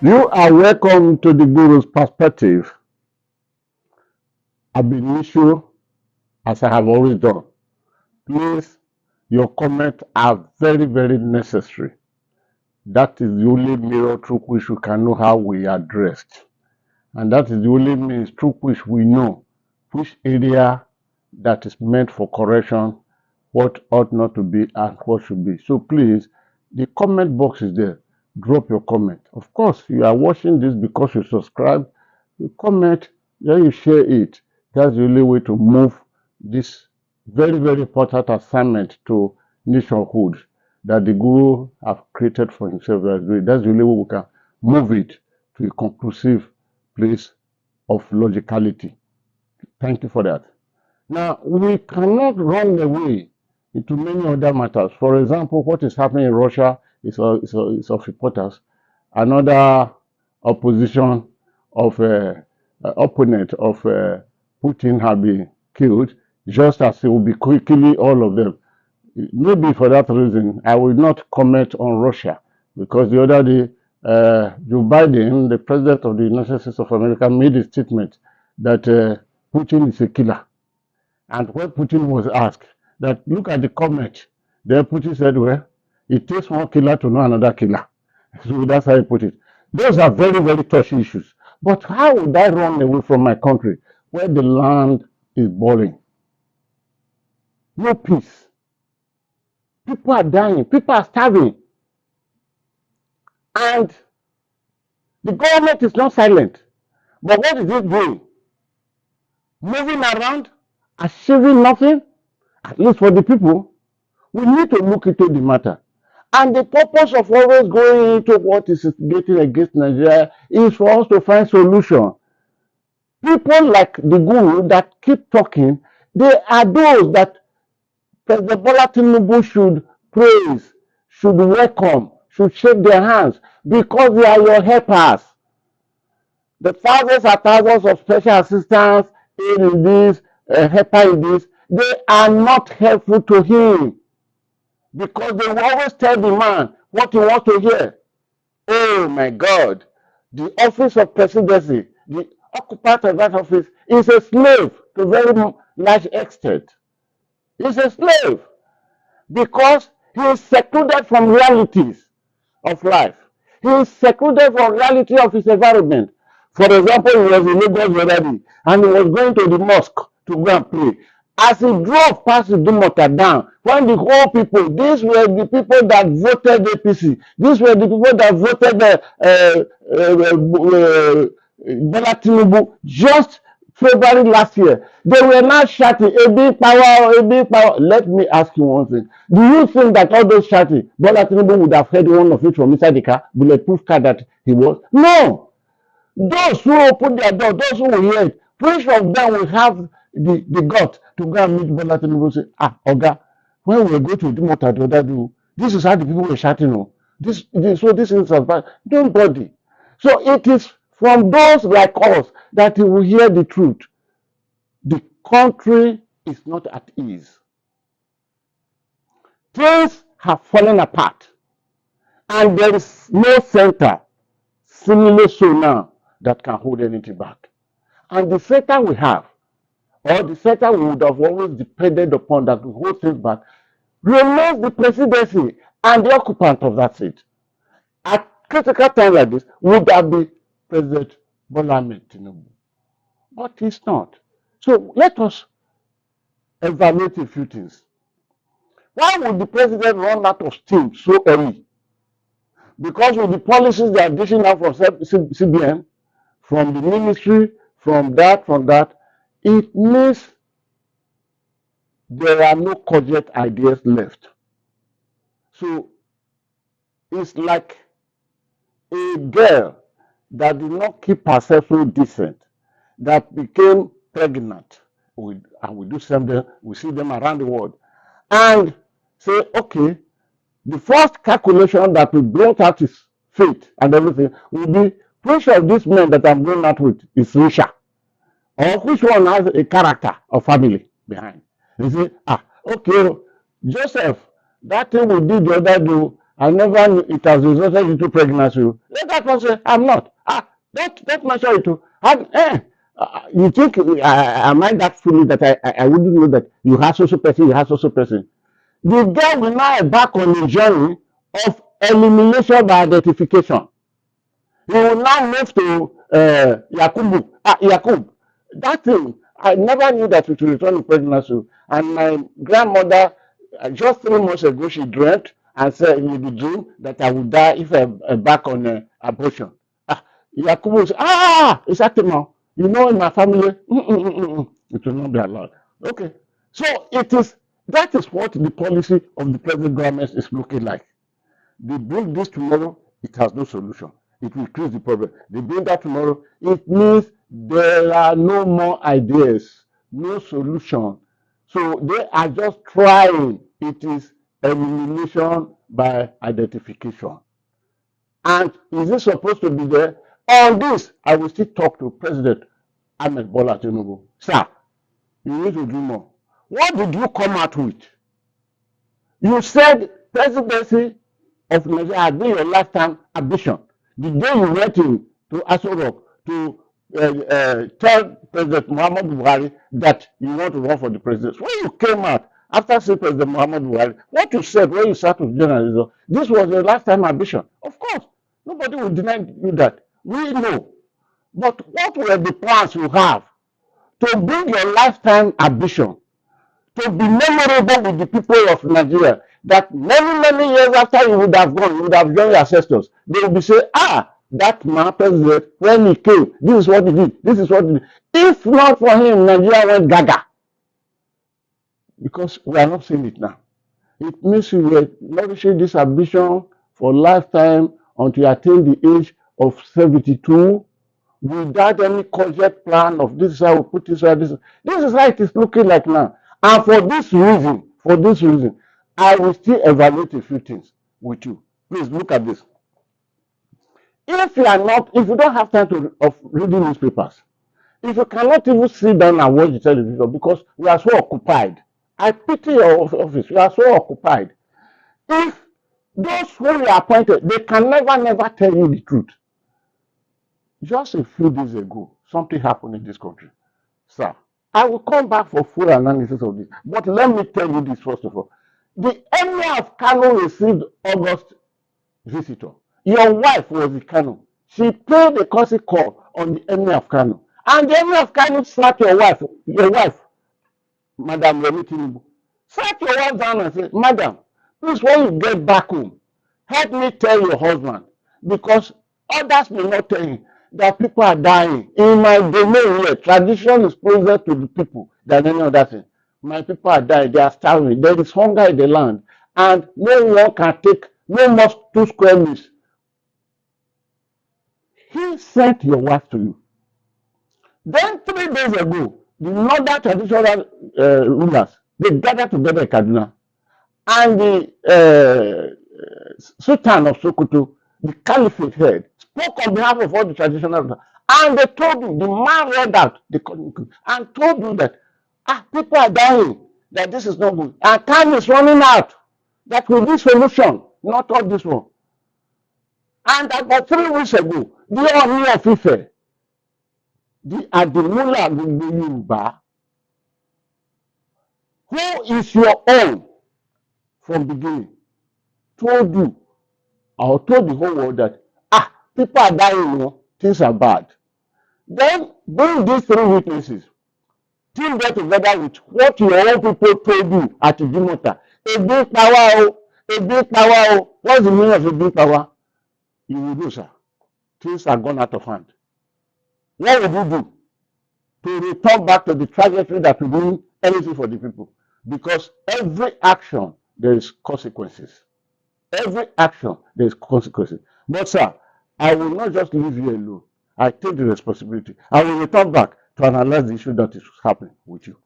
You are welcome to the Guru's perspective. I've been issue as I have always done. Please, your comments are very, very necessary. That is the only mirror through which we can know how we are dressed. And that is the only means through which we know which area that is meant for correction, what ought not to be, and what should be. So please, the comment box is there. Drop your comment. Of course, you are watching this because you subscribe. You comment, then you share it. That's the only way to move this very, very important assignment to nationhood that the Guru have created for himself. That's the only way we can move it to a conclusive place of logicality. Thank you for that. Now, we cannot run away into many other matters. For example, what is happening in Russia is of importance. Another opposition of opponent of Putin have been killed, just as he will be killing all of them. Maybe for that reason, I will not comment on Russia because the other day, Joe Biden, the president of the United States of America, made a statement that Putin is a killer. And when Putin was asked that, look at the comment, then Putin said, well, it takes one killer to know another killer. So that's how he put it. Those are very, very touchy issues. But how would I run away from my country where the land is boiling? No peace. People are dying. People are starving. And the government is not silent. But what is it doing? Moving around, achieving nothing, at least for the people. We need to look into the matter. And the purpose of always going into what is getting against Nigeria is for us to find solution. People like the Guru that keep talking, they are those that President Bola Tinubu should praise, should welcome, should shake their hands because they are your helpers. The thousands and thousands of special assistants in this, helper in this, they are not helpful to him because they will always tell the man what he wants to hear. Oh my God, the office of presidency, the occupant of that office is a slave to a very large extent. He's a slave because he is secluded from realities of life. He is secluded from reality of his environment. For example, he was in Lagos already and he was going to the mosque to go and pray. As he drove past the Dumota down, when the whole people, these were the people that voted APC, these were the people that voted Bola Tinubu just February last year. They were not shouting, a big power, a big power. Let me ask you one thing. Do you think that all those shouting, Bola Tinubu would have heard one of it from inside the car, bulletproof car that he was? No. Those who open their door, those who will hear it, which of them will have the gut to go and meet Bola Tinubu and say, Oga, when we go to Dumota the other day, this is how the people were shouting. Oh. This is bad. Nobody. So it is from those like us that he will hear the truth. The country is not at ease. Things have fallen apart. And there is no center, seemingly so now, that can hold anything back. And the center we have, or the center we would have always depended upon that will hold things back, remains the presidency and the occupant of that seat. At critical times like this, would that be President Bola Tinubu? But it's not. So let us evaluate a few things. Why would the president run out of steam so early? Because with the policies they are dishing out from CBN, from the ministry, from that, it means there are no cogent ideas left. So it's like a girl that did not keep herself so decent, that became pregnant. And we do something, we see them around the world, and say, okay, the first calculation that will bring out his fate and everything will be which of these men that I'm going out with is richer, or which one has a character or family behind. You say, okay, Joseph, that thing we did the other day, I never knew it has resulted into pregnancy. Let that person say, I'm not. Don't mention it too. You think, am I that foolish that I wouldn't know that you have social person, you have social person? The girl will now embark on a journey of elimination by identification. He will now move to Yakubu. Yakub. That thing, I never knew that it will return to pregnancy. And my grandmother, just 3 months ago, she dreamt and said in the dream that I would die if I embark on abortion. Yakubu said, it's acting. You know, in my family, it will not be allowed. Okay. So that is what the policy of the present government is looking like. They bring this tomorrow, it has no solution. It will increase the problem. They bring that tomorrow, it means there are no more ideas, no solution. So they are just trying. It is elimination by identification. And is it supposed to be there? On this, I will still talk to President Bola Tinubu. Sir, you need to do more. What did you come out with? You said presidency of Nigeria has been your lifetime ambition. The day you went in to Aso Rock to tell President Muhammad Buhari that you want to run for the presidency, when you came out after seeing President Muhammad Buhari, what you said when you sat with journalism, this was your lifetime ambition. Of course, nobody will deny you that. We know. But what were the plans you have to bring your lifetime ambition to be memorable with the people of Nigeria, that many years after you would have gone, you would have joined your ancestors, they will be saying, that man president, when he came, this is what he did, this is what he did. If not for him, Nigeria went gaga. Because we are not seeing it now. It means you were nourishing this ambition for lifetime until you attain the age of 72 without any cogent plan of this is how we put this, this is how it is looking like now. And for this reason, I will still evaluate a few things with you. Please look at this. If you don't have time of reading newspapers, if you cannot even sit down and watch the television because you are so occupied, I pity your office, you are so occupied. If those who are appointed, they can never tell you the truth. Just a few days ago, something happened in this country. Sir, I will come back for full analysis of this. But let me tell you this first of all. The Emir of Kano received August visitor. Your wife was in Kano. She paid a courtesy call on the Emir of Kano. And the Emir of Kano sat your wife, Madam Remi Tinubu, sat your wife down and said, Madam, please, when you get back home, help me tell your husband, because others may not tell him that people are dying. In my domain here, tradition is closer to the people than any other thing. My people are dying, they are starving, there is hunger in the land, and no one can take no more 2 square meals. He sent your wife to you. Then 3 days ago, the northern traditional rulers, they gathered together in Kaduna, and the Sultan of Sokoto, the Caliphate head, spoke on behalf of all the traditional rulers, and they told you, the man read out the communique and told you that people are dying, that this is not good, and time is running out, that will be solution, not all this one. And about 3 weeks ago, the Oni of Ife, the Adimula Gbogbo Yoruba, who is your own from beginning, told you or told the whole world that people are dying, things are bad. Then bring these 3 witnesses, team get together with what your own people told you at Idumota. A big power, a big power. What's the meaning of a big power? You will know, sir. Things are gone out of hand. What would you do to return back to the trajectory that will do anything for the people? Because every action, there is consequences. Every action, there is consequences. But, sir, I will not just leave you alone. I take the responsibility. I will return back to analyze the issue that is happening with you.